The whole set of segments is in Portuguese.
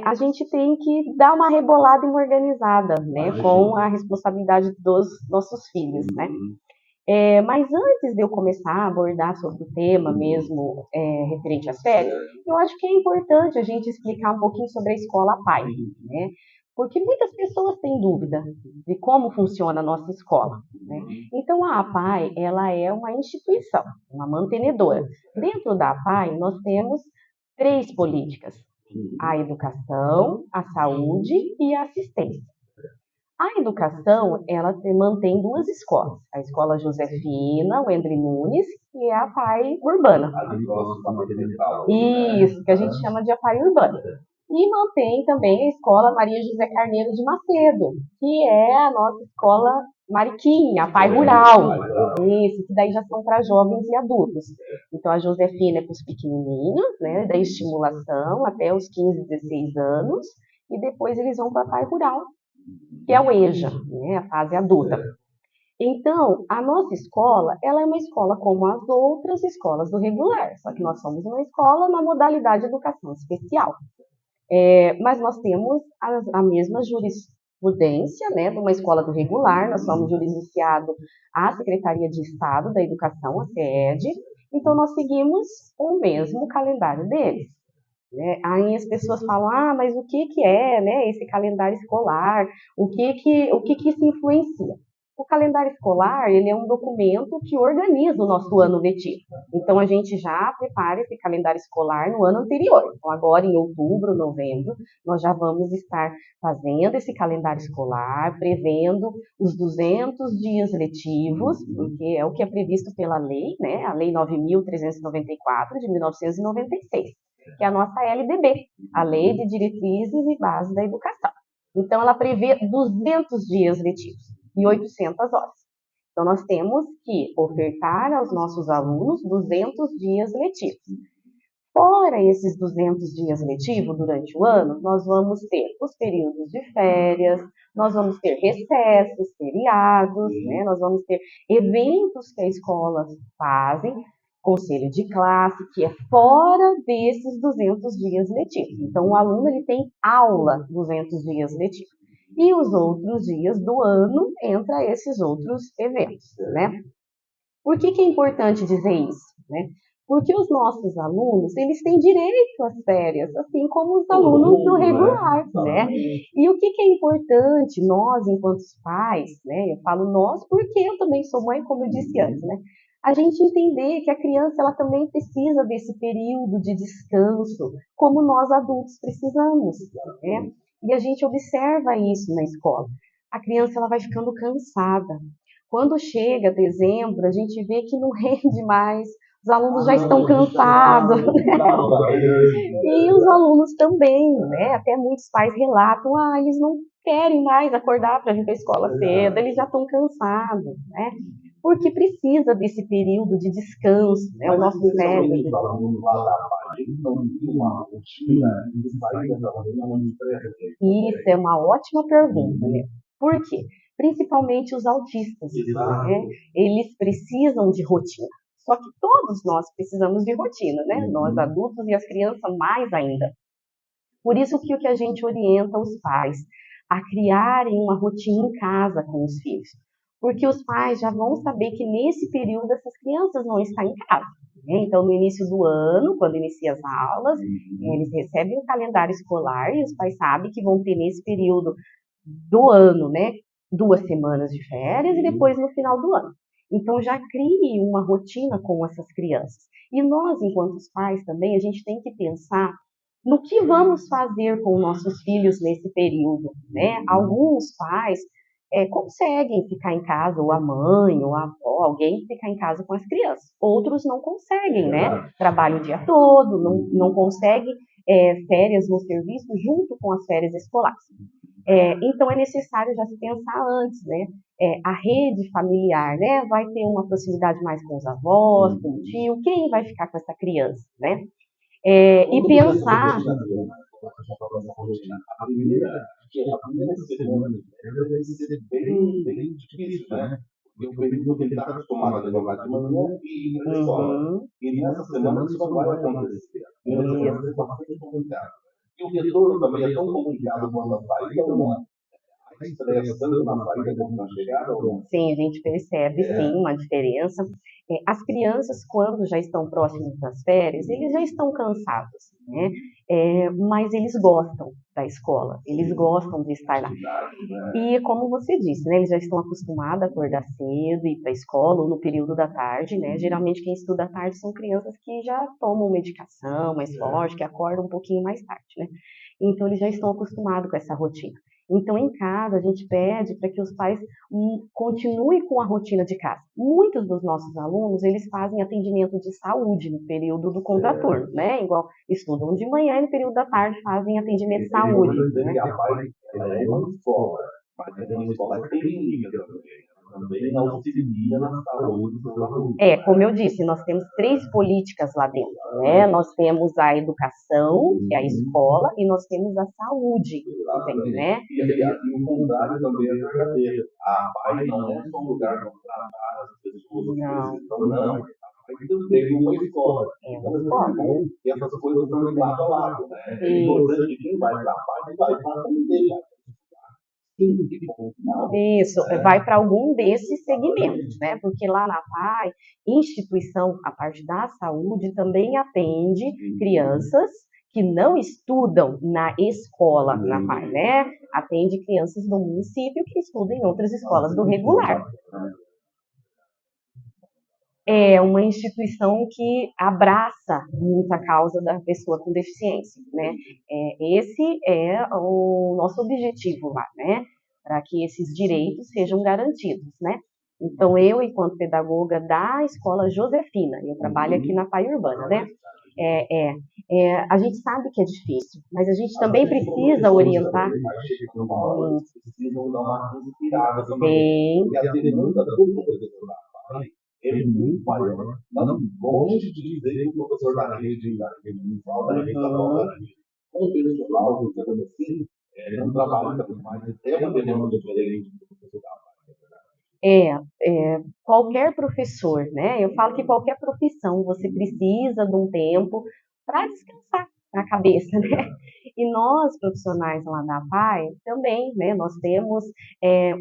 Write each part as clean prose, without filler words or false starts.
a gente tem que dar uma rebolada e uma organizada, né, com a responsabilidade dos nossos filhos, né. Mas antes de eu começar a abordar sobre o tema mesmo referente às férias, eu acho que é importante a gente explicar um pouquinho sobre a escola PAI, né? Porque muitas pessoas têm dúvida de como funciona a nossa escola, né? Então a APAE, ela é uma instituição, uma mantenedora. Dentro da APAE nós temos 3 políticas: a educação, a saúde e a assistência. A educação, ela mantém 2 escolas, a Escola Josefina Wendry Nunes e a APAE Urbana. Isso, que a gente chama de APAE Urbana. E mantém também a Escola Maria José Carneiro de Macedo, que é a nossa escola Mariquinha, a APAE Rural. Isso, que daí já são para jovens e adultos. Então a Josefina é para os pequenininhos, né, da estimulação até os 15, 16 anos, e depois eles vão para a APAE Rural, que é o EJA, né, a fase adulta. Então, a nossa escola, ela é uma escola como as outras escolas do regular, só que nós somos uma escola na modalidade educação especial. Mas nós temos a mesma jurisprudência, né, de uma escola do regular, nós somos jurisdiciado à Secretaria de Estado da Educação, a SEED, então nós seguimos o mesmo calendário deles. Né? Aí as pessoas falam, mas o que é, né, esse calendário escolar? O que isso influencia? O calendário escolar, ele é um documento que organiza o nosso ano letivo. Então, a gente já prepara esse calendário escolar no ano anterior. Então, agora em outubro, novembro, nós já vamos estar fazendo esse calendário escolar, prevendo os 200 dias letivos, porque é o que é previsto pela lei, né, a Lei 9.394, de 1996. Que é a nossa LDB, a Lei de Diretrizes e Bases da Educação. Então, ela prevê 200 dias letivos e 800 horas. Então, nós temos que ofertar aos nossos alunos 200 dias letivos. Fora esses 200 dias letivos durante o ano, nós vamos ter os períodos de férias, nós vamos ter recessos, feriados, né? Nós vamos ter eventos que a escola fazem, conselho de classe, que é fora desses 200 dias letivos. Então, o aluno ele tem aula 200 dias letivos. E os outros dias do ano entra esses outros eventos, né? Por que é importante dizer isso, né? Porque os nossos alunos, eles têm direito às férias, assim como os alunos do regular, né? E o que é importante, nós, enquanto pais, né? Eu falo nós porque eu também sou mãe, como eu disse antes, né? A gente entender que a criança, ela também precisa desse período de descanso, como nós adultos precisamos, né? E a gente observa isso na escola. A criança, ela vai ficando cansada. Quando chega dezembro, a gente vê que não rende mais, os alunos já estão cansados, né? E os alunos também, né? Até muitos pais relatam, eles não querem mais acordar para vir para a escola cedo, eles já estão cansados, né? Porque precisa desse período de descanso, né? O nosso cérebro. Isso é uma ótima pergunta, né? Por quê? Principalmente os autistas, né? Eles precisam de rotina. Só que todos nós precisamos de rotina, né? Nós adultos e as crianças mais ainda. Por isso que o que a gente orienta os pais a criarem uma rotina em casa com os filhos. Porque os pais já vão saber que nesse período essas crianças vão estar em casa. Né? Então, no início do ano, quando inicia as aulas, eles recebem o calendário escolar e os pais sabem que vão ter nesse período do ano, né, 2 semanas de férias e depois no final do ano. Então já crie uma rotina com essas crianças. E nós, enquanto pais também, a gente tem que pensar no que vamos fazer com nossos filhos nesse período, né? Alguns pais conseguem ficar em casa, ou a mãe, ou a avó, alguém ficar em casa com as crianças. Outros não conseguem, né? Trabalham o dia todo, não conseguem férias no serviço junto com as férias escolares. Então é necessário já se pensar antes, né? A rede familiar, né? Vai ter uma proximidade mais com os avós, com o tio, quem vai ficar com essa criança, né? E pensar. A primeira semana vai ser bem difícil, né? porque o período que ele está acostumado a levantar de manhã e ir para a escola. E nessa semana isso não vai acontecer. A primeira semana vai ser bastante complicado. E o retorno também é tão complicado quanto a saída ou não. A estresse tanto na saída como na chegada ou não? Sim, a gente percebe sim uma diferença. As crianças, quando já estão próximas das férias, eles já estão cansados, né? Mas eles gostam da escola, eles gostam de estar lá. E como você disse, né, eles já estão acostumados a acordar cedo, ir para a escola ou no período da tarde, né? Geralmente quem estuda à tarde são crianças que já tomam medicação mais forte, que acordam um pouquinho mais tarde, né? Então eles já estão acostumados com essa rotina. Então, em casa, a gente pede para que os pais continuem com a rotina de casa. Muitos dos nossos alunos, eles fazem atendimento de saúde no período do contraturno, né? Igual estudam de manhã e no período da tarde fazem atendimento de saúde. Né? A PAI é uma escola, mas é uma escola clínica também. Também auxilia na saúde dos alunos. Como eu disse, nós temos 3 políticas lá dentro, né? Nós temos a educação, que é a escola, e nós temos a saúde, também, né? E o contrário também é verdadeiro. A PAI não é só um lugar para tratar as pessoas que precisam, não. A PAI também é uma escola. Então, é bom que essas coisas estão lado a lado, né? É importante que quem vai para a PAI vai para aprender. Isso, vai para algum desses segmentos, né? Porque lá na PAI, instituição, a parte da saúde, também atende crianças que não estudam na escola na PAI, né? Atende crianças do município que estudam em outras escolas do regular. É uma instituição que abraça muito a causa da pessoa com deficiência, né? Esse é o nosso objetivo lá, né? Para que esses direitos sejam garantidos, né? Então, eu, enquanto pedagoga da Escola Josefina, eu trabalho aqui na PAI Urbana, né? A gente sabe que é difícil, mas a gente também precisa orientar. Precisam dar uma inspirada também. Porque a demanda do professor da PAI é muito maior. Não longe de dizer que o professor da rede municipal, da rede estadual, convencional, digamos assim, não trabalha também, mas é uma demanda diferente do professor da PAI. Qualquer professor, né? Eu falo que qualquer profissão você precisa de um tempo para descansar a cabeça, né? E nós, profissionais lá da PAI, também, né? Nós temos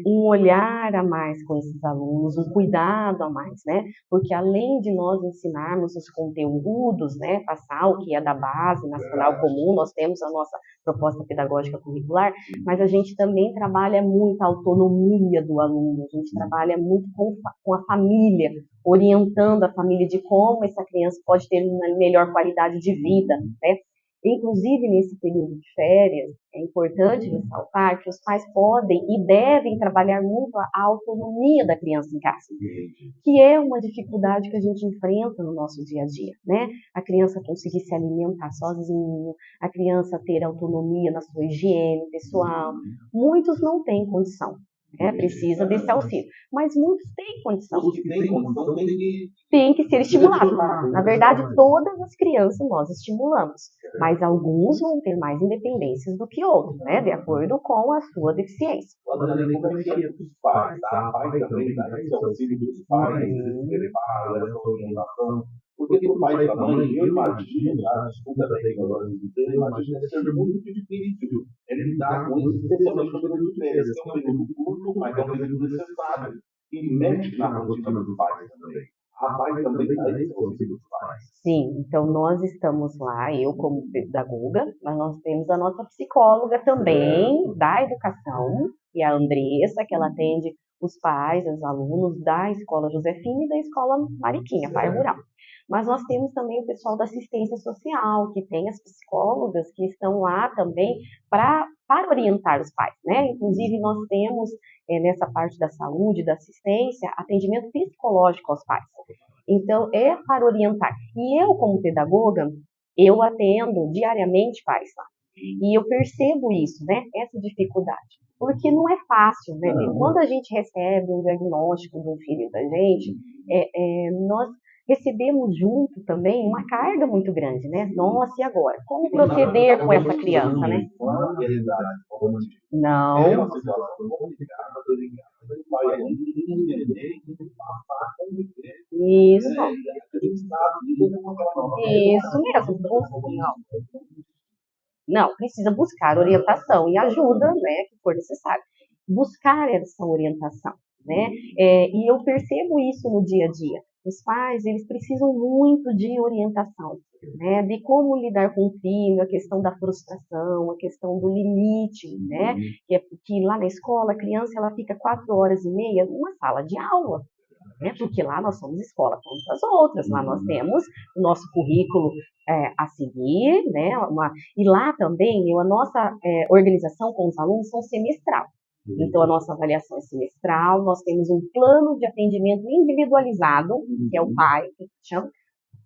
um olhar a mais com esses alunos, um cuidado a mais, né? Porque além de nós ensinarmos os conteúdos, né? Passar o que é da base nacional comum, nós temos a nossa proposta pedagógica curricular, mas a gente também trabalha muito a autonomia do aluno, a gente trabalha muito com a família, orientando a família de como essa criança pode ter uma melhor qualidade de vida, né? Inclusive, nesse período de férias, é importante ressaltar que os pais podem e devem trabalhar muito a autonomia da criança em casa, que é uma dificuldade que a gente enfrenta no nosso dia a dia, né? A criança conseguir se alimentar sozinho, a criança ter autonomia na sua higiene pessoal. Muitos não têm condição. Precisa desse auxílio, mas muitos têm condição. Os que têm condição tem que ser estimulado. Na verdade, todas as crianças nós estimulamos, mas alguns vão ter mais independências do que outros, né? De acordo com a sua deficiência. Como é que é dos pais? A PAI também dá esse auxílio dos pais, esse preparo, essa orientação. Porque para o pai e para a mãe, eu imagino, desculpa da ignorância de dizer, eu imagino que seja muito difícil lidar com isso, especialmente no período de férias, que é um período curto, mas é um período necessário. E mexe na rotina dos pais também. A PAI também dá esse auxílio dos pais. Sim, então nós estamos lá, eu como pedagoga, mas nós temos a nossa psicóloga também da educação, que é a Andressa, que ela atende os pais, os alunos da Escola Josefina e da Escola Mariquinha, PAI Rural. Mas nós temos também o pessoal da assistência social, que tem as psicólogas que estão lá também para orientar os pais, né? Inclusive, nós temos, nessa parte da saúde, da assistência, atendimento psicológico aos pais. Então, é para orientar. E eu, como pedagoga, eu atendo diariamente pais lá. E eu percebo isso, né? Essa dificuldade. Porque não é fácil, né? Quando a gente recebe um diagnóstico do filho da gente, nós recebemos junto também uma carga muito grande, né? Nossa, e agora? Como proceder com essa criança, né? Não. vai entender que tem que passar a conviver. Isso, A gente sabe que não é uma isso mesmo. Não, precisa buscar orientação e ajuda, né, que for necessário. Buscar essa orientação, né? E eu percebo isso no dia a dia. Os pais, eles precisam muito de orientação, né? De como lidar com o filho, a questão da frustração, a questão do limite, né? Que é porque lá na escola a criança ela fica 4 horas e meia numa sala de aula, né? Porque lá nós somos escola como as outras, lá nós temos o nosso currículo a seguir, né? E lá também a nossa organização com os alunos são semestral. Então, a nossa avaliação é semestral, nós temos um plano de atendimento individualizado, que é o PAI, que chama,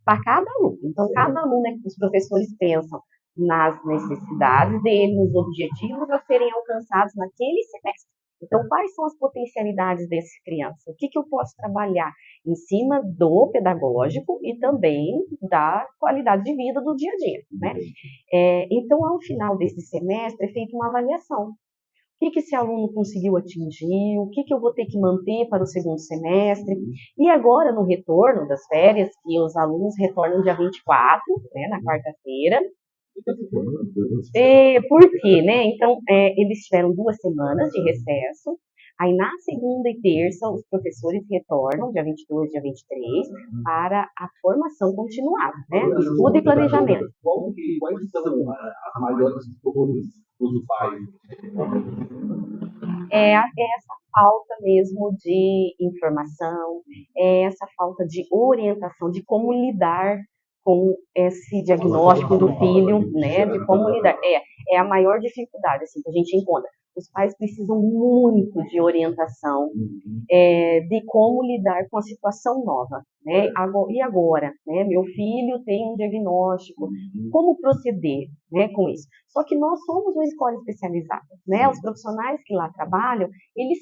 para cada aluno. Então, cada aluno, os professores pensam nas necessidades dele, nos objetivos a serem alcançados naquele semestre. Então, quais são as potencialidades dessa criança? O que eu posso trabalhar em cima do pedagógico e também da qualidade de vida do dia a dia, né? Então, ao final desse semestre, é feita uma avaliação. O que esse aluno conseguiu atingir, o que eu vou ter que manter para o segundo semestre. E agora, no retorno das férias, que os alunos retornam dia 24, né, na quarta-feira. Por quê, né? Então, eles tiveram 2 semanas de recesso. Aí, na segunda e terça, os professores retornam, dia 22, dia 23, para a formação continuada, né? Estudo e planejamento. Quais são as maiores dores dos pais? É essa falta mesmo de informação, é essa falta de orientação, de como lidar com esse diagnóstico do filho, né? De como lidar. É a maior dificuldade assim, que a gente encontra. Os pais precisam muito de orientação, de como lidar com a situação nova, né? E agora, né? Meu filho tem um diagnóstico, como proceder, né, com isso? Só que nós somos uma escola especializada, né? Os profissionais que lá trabalham, eles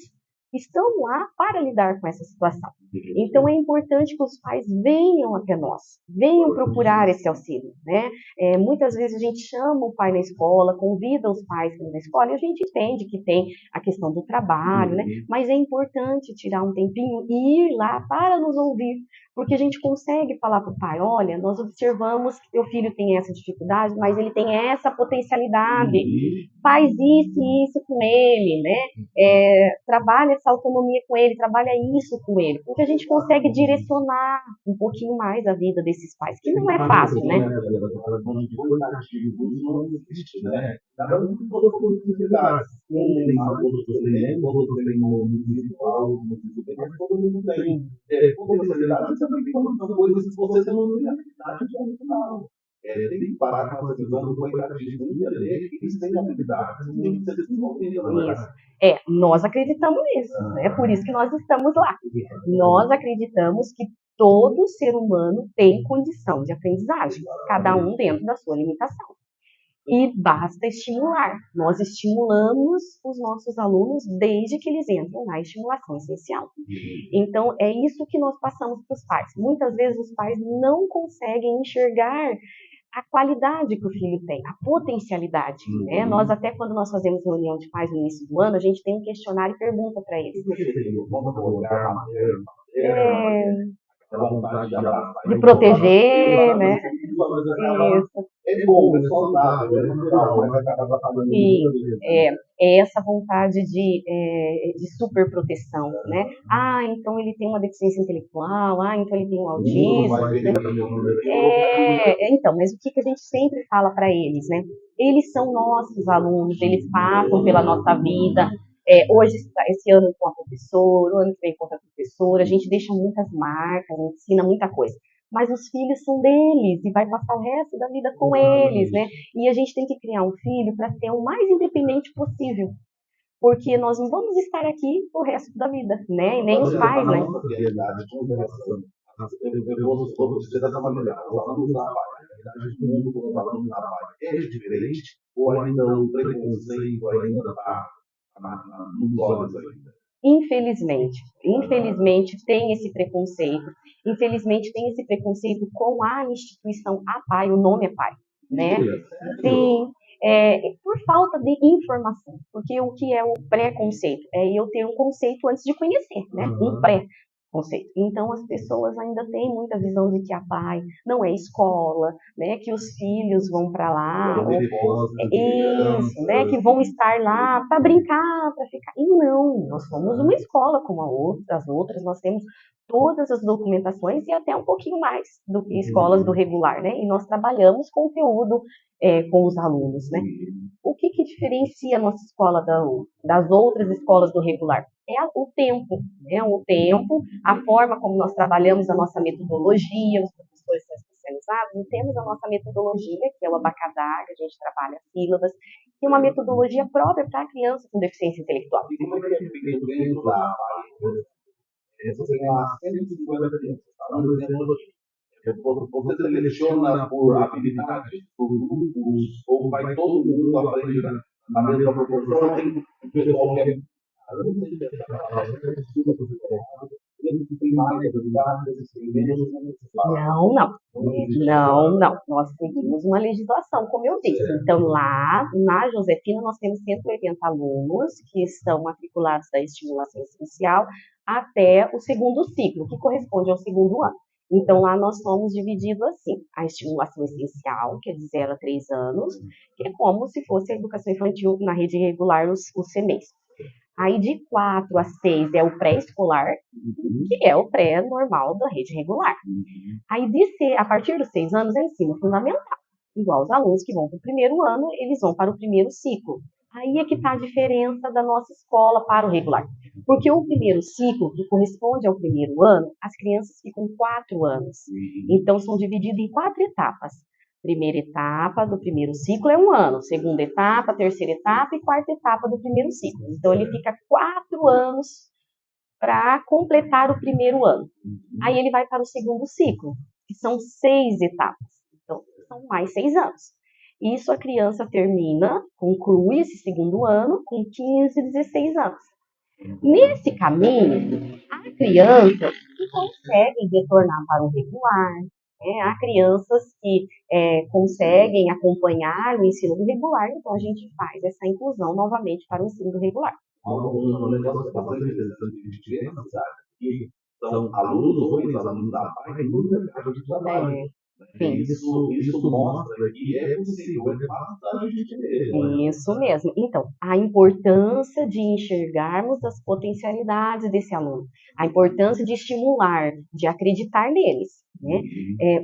estão lá para lidar com essa situação. Então, é importante que os pais venham até nós, venham procurar esse auxílio, né? Muitas vezes a gente chama o pai na escola, convida os pais na escola, e a gente entende que tem a questão do trabalho, né? Mas é importante tirar um tempinho e ir lá para nos ouvir, porque a gente consegue falar para o pai, olha, nós observamos que teu filho tem essa dificuldade, mas ele tem essa potencialidade, faz isso e isso com ele, né? Trabalha essa autonomia com ele, trabalha isso com ele, porque a gente consegue direcionar um pouquinho mais a vida desses pais, que não é fácil, né? Cada um tem suas possibilidades. Outros têm no municipal, mas todo mundo tem possibilidades, também tem coisas que você não tem habilidade de ajudar. Tem que parar com essa visão do coitadismo e entender que eles têm habilidades e tem que ser desenvolvido. Nós acreditamos nisso, né? Por isso que nós estamos lá. Nós acreditamos que todo ser humano tem condição de aprendizagem, cada um dentro da sua limitação. E basta estimular. Nós estimulamos os nossos alunos desde que eles entram na estimulação essencial. Então, é isso que nós passamos para os pais. Muitas vezes os pais não conseguem enxergar a qualidade que o filho tem, a potencialidade, né? Nós até quando nós fazemos reunião de pais no início do ano, a gente tem um questionário e pergunta para eles. De proteger, né? Isso. É bom, é saudável, é natural, mas acaba falando. Sim, é essa vontade de superproteção, né? Então ele tem uma deficiência intelectual, então ele tem um autismo. Então, mas o que a gente sempre fala para eles, né? Eles são nossos alunos, eles passam pela nossa vida. Hoje, esse ano com a professora, o ano que vem com outra professora, a gente deixa muitas marcas, a gente ensina muita coisa. Mas os filhos são deles e vai passar o resto da vida com eles, né? E a gente tem que criar um filho para ser o mais independente possível, porque nós não vamos estar aqui o resto da vida, né? E nem os pais, né? Eu vou dizer dessa maneira, os alunos da realidade do mundo com os alunos da é diferente ou ainda o preconceito ainda está nos olhos ainda? Infelizmente tem esse preconceito. Infelizmente tem esse preconceito com a instituição APAE, o nome APAE, né? Sim, por falta de informação, porque o que é o preconceito? É eu ter um conceito antes de conhecer, né? Um pré-conceito. Então, as pessoas ainda têm muita visão de que a PAI não é escola, né? Que os filhos vão para lá, isso, né? Que vão estar lá para brincar, para ficar. E não, nós somos uma escola como as outras, nós temos todas as documentações e até um pouquinho mais do que escolas do regular, né? E nós trabalhamos conteúdo com os alunos, né? O que diferencia a nossa escola das outras escolas do regular? É o tempo, né? O tempo, a forma como nós trabalhamos a nossa metodologia, os professores são especializados, e temos a nossa metodologia, que é o abacadá, que a gente trabalha sílabas, que é uma metodologia própria para a criança com deficiência intelectual. E como é que é feito dentro da você tem lá 150 crianças, tá? Um exemplo aqui. Você seleciona por habilidade, por grupos, ou vai todo mundo aprender na mesma proporção? Tem um pessoal que é. Não. Nós seguimos uma legislação, como eu disse. Então, lá na Josefina, nós temos 180 alunos que estão matriculados da estimulação essencial até o segundo ciclo, que corresponde ao segundo ano. Então, lá nós somos divididos assim, a estimulação essencial, que é de 0 a 3 anos, que é como se fosse a educação infantil na rede regular, os semestres. Aí, de 4 a 6 é o pré-escolar, que é o pré-normal da rede regular. Aí, a partir dos 6 anos, é ensino fundamental. Igual os alunos que vão para o primeiro ano, eles vão para o primeiro ciclo. Aí é que está a diferença da nossa escola para o regular. Porque o primeiro ciclo, que corresponde ao primeiro ano, as crianças ficam 4 anos. Então, são divididos em 4 etapas. Primeira etapa do primeiro ciclo é 1 ano, segunda etapa, terceira etapa e quarta etapa do primeiro ciclo. Então, ele fica 4 anos para completar o primeiro ano. Aí ele vai para o segundo ciclo, que são 6 etapas. Então, são mais 6 anos. Isso a criança conclui esse segundo ano com 15, 16 anos. Nesse caminho, há crianças que conseguem retornar para o regular, né? Há crianças que conseguem acompanhar o ensino do regular, então a gente faz essa inclusão novamente para o ensino do regular. Um negócio bastante interessante que a gente vê na cidade, que são alunos ou ex-alunos da PAI no mercado de trabalho. Isso mostra que é possível, é bastante gente mesmo. Isso mesmo. Então, a importância de enxergarmos as potencialidades desse aluno, a importância de estimular, de acreditar neles. Né?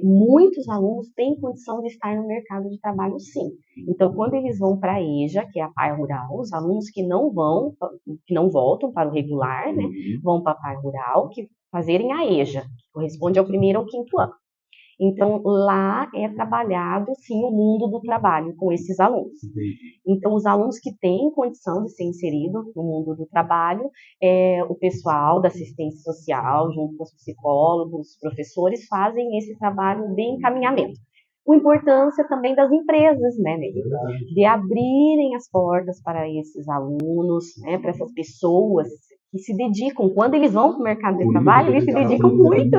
Muitos alunos têm condição de estar no mercado de trabalho, sim. Então, quando eles vão para a EJA, que é a PAI Rural, os alunos que não voltam para o regular, né, vão para a PAI Rural, que fazerem a EJA, que corresponde ao primeiro ou quinto ano. Então, lá é trabalhado, sim, o mundo do trabalho com esses alunos. Então, os alunos que têm condição de ser inserido no mundo do trabalho, o pessoal da assistência social, junto com os psicólogos, os professores, fazem esse trabalho de encaminhamento. Com importância também das empresas, né, de abrirem as portas para esses alunos, né, para essas pessoas que se dedicam. Quando eles vão para o mercado de trabalho, eles se dedicam muito.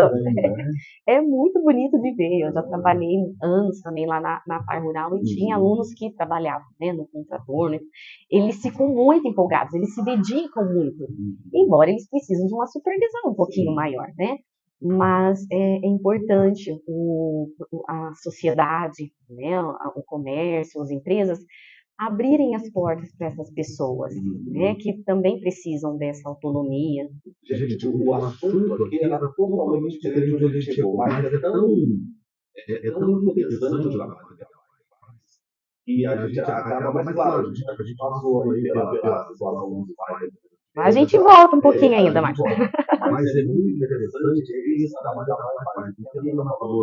É muito bonito de ver. Eu já trabalhei anos também lá na PAI Rural e tinha alunos que trabalhavam, né, no contrator, né? Eles ficam muito empolgados, eles se dedicam muito, embora eles precisem de uma supervisão um pouquinho maior, né? Mas é importante a sociedade, né, o comércio, as empresas, abrirem as portas para essas pessoas, né, que também precisam dessa autonomia. Gente, o assunto aqui era totalmente diferente de onde a gente chegou, mas é tão interessante o trabalho que ela faz. E a gente acaba, mas claro, a gente passou aí pela situação dos pais. A gente volta um pouquinho ainda mais. Mas é muito interessante esse trabalho que ela faz. Porque a Ana falou,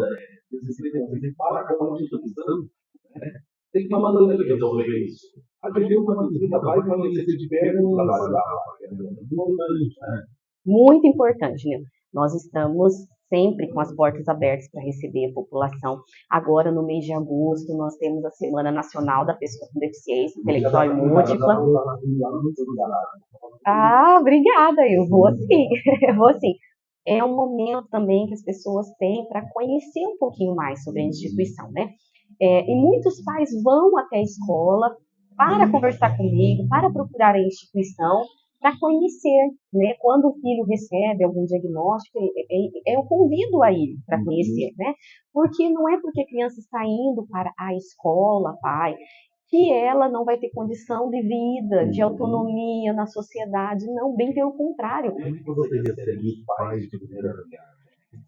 você para com a instituição, tem que uma maneira de resolver isso. A gente uma visita vai conhecer de perto o trabalho da Muito importante, né? Nós estamos sempre com as portas abertas para receber a população. Agora, no mês de agosto, nós temos a Semana Nacional da Pessoa com Deficiência Intelectual e Múltipla. Obrigada, eu vou assim. É um momento também que as pessoas têm para conhecer um pouquinho mais sobre a instituição, né? E muitos pais vão até a escola para conversar comigo, para procurar a instituição, para conhecer, né? Quando o filho recebe algum diagnóstico, eu convido a ir para conhecer, né? Porque não é porque a criança está indo para a escola, pai, que ela não vai ter condição de vida, de autonomia na sociedade, não, bem pelo contrário. Como é que você recebe os pais de primeira viagem?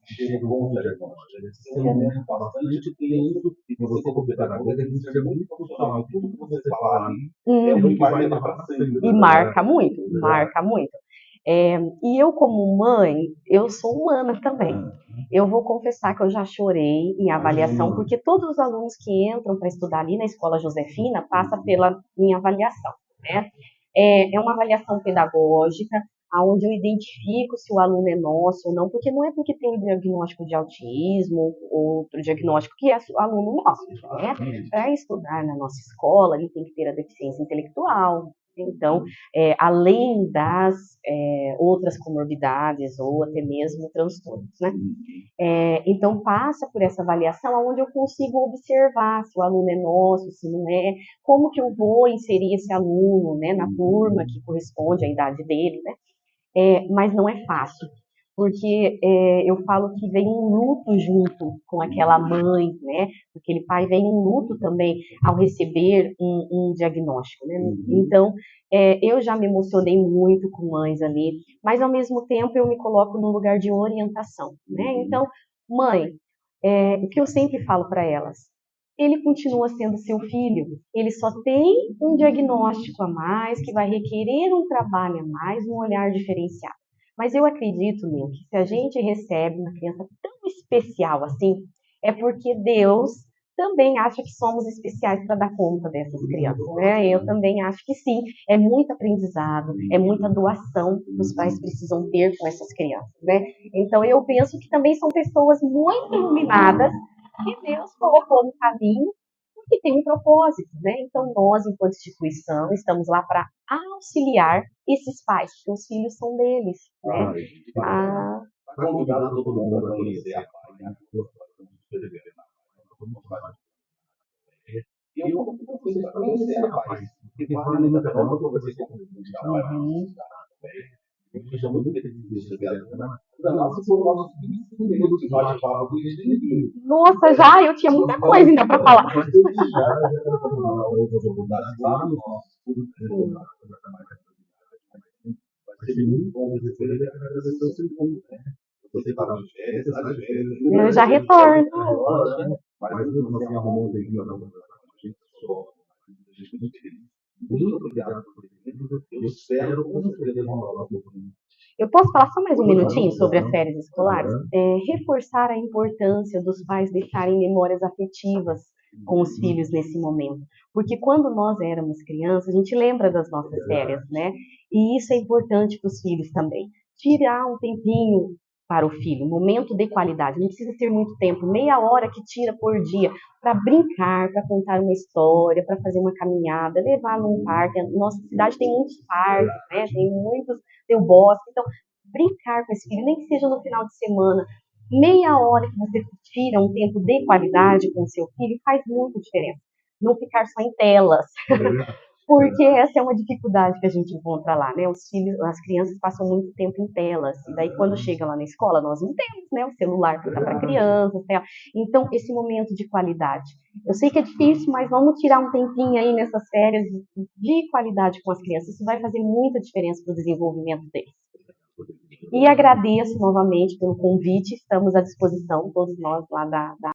Chega com o diagnóstico. Esse é um momento bastante tenso e você, como pedagoga, tem que ser muito profissional. Tudo que você fala ali é o que vai levar para sempre. E marca muito, marca muito. E eu, como mãe, eu sou humana também. Eu vou confessar que eu já chorei em avaliação, porque todos os alunos que entram para estudar ali na Escola Josefina passam pela minha avaliação, né? É uma avaliação pedagógica, onde eu identifico se o aluno é nosso ou não, porque não é porque tem o diagnóstico de autismo ou outro diagnóstico que é aluno nosso, né? Para estudar na nossa escola, ele tem que ter a deficiência intelectual. Então, além das outras comorbidades ou até mesmo transtornos, né? Então, passa por essa avaliação onde eu consigo observar se o aluno é nosso, se não é, como que eu vou inserir esse aluno, né, na turma que corresponde à idade dele, né? Mas não é fácil, porque eu falo que vem um luto junto com aquela mãe, né? Aquele pai vem um luto também ao receber um diagnóstico, né? Então, eu já me emocionei muito com mães ali, mas ao mesmo tempo eu me coloco num lugar de orientação, né? Então, mãe, o que eu sempre falo para elas, ele continua sendo seu filho, ele só tem um diagnóstico a mais, que vai requerer um trabalho a mais, um olhar diferenciado. Mas eu acredito, Nil, que se a gente recebe uma criança tão especial assim, é porque Deus também acha que somos especiais para dar conta dessas crianças, né? Eu também acho que sim, é muito aprendizado, é muita doação que os pais precisam ter com essas crianças, né? Então eu penso que também são pessoas muito iluminadas que Deus colocou no caminho porque tem um propósito, né? Então nós, enquanto instituição, estamos lá para auxiliar esses pais, porque os filhos são deles, né? Está convidado todo mundo a conhecer a página. E eu convido vocês para conhecer a página, porque vale muito a pena conversar com vocês. Eu me chamo muito de chegar na nossa, foram nossos 25 minutos de bate-papo com isso. Nossa, já? Eu tinha muita coisa ainda para falar. Mas desde já outras oportunidades lá no nosso estudo, vai ser muito bom receber e agradecer o seu tempo, né? Você estava de férias, está de férias. Eu já retorno. Mas você arrumou um tempinho para conversar com a gente só. A gente muito feliz. Muito obrigado por ter vindo. Eu espero com certeza uma nova oportunidade. Eu posso falar só mais um minutinho sobre as férias escolares? Reforçar a importância dos pais deixarem memórias afetivas com os filhos nesse momento. Porque quando nós éramos crianças, a gente lembra das nossas férias, né? E isso é importante para os filhos também. Tirar um tempinho para o filho, um momento de qualidade. Não precisa ser muito tempo, meia hora que tira por dia para brincar, para contar uma história, para fazer uma caminhada, levar num parque. A nossa cidade tem muitos parques, né? Tem o bosque. Então, brincar com esse filho, nem que seja no final de semana, meia hora que você tira um tempo de qualidade com o seu filho, faz muita diferença. Não ficar só em telas. Porque essa é uma dificuldade que a gente encontra lá, né? Os filhos, as crianças passam muito tempo em telas, e daí quando chega lá na escola, nós não temos, né, o celular para crianças, né? Então, esse momento de qualidade. Eu sei que é difícil, mas vamos tirar um tempinho aí nessas férias de qualidade com as crianças, isso vai fazer muita diferença para o desenvolvimento deles. E agradeço novamente pelo convite, estamos à disposição, todos nós lá da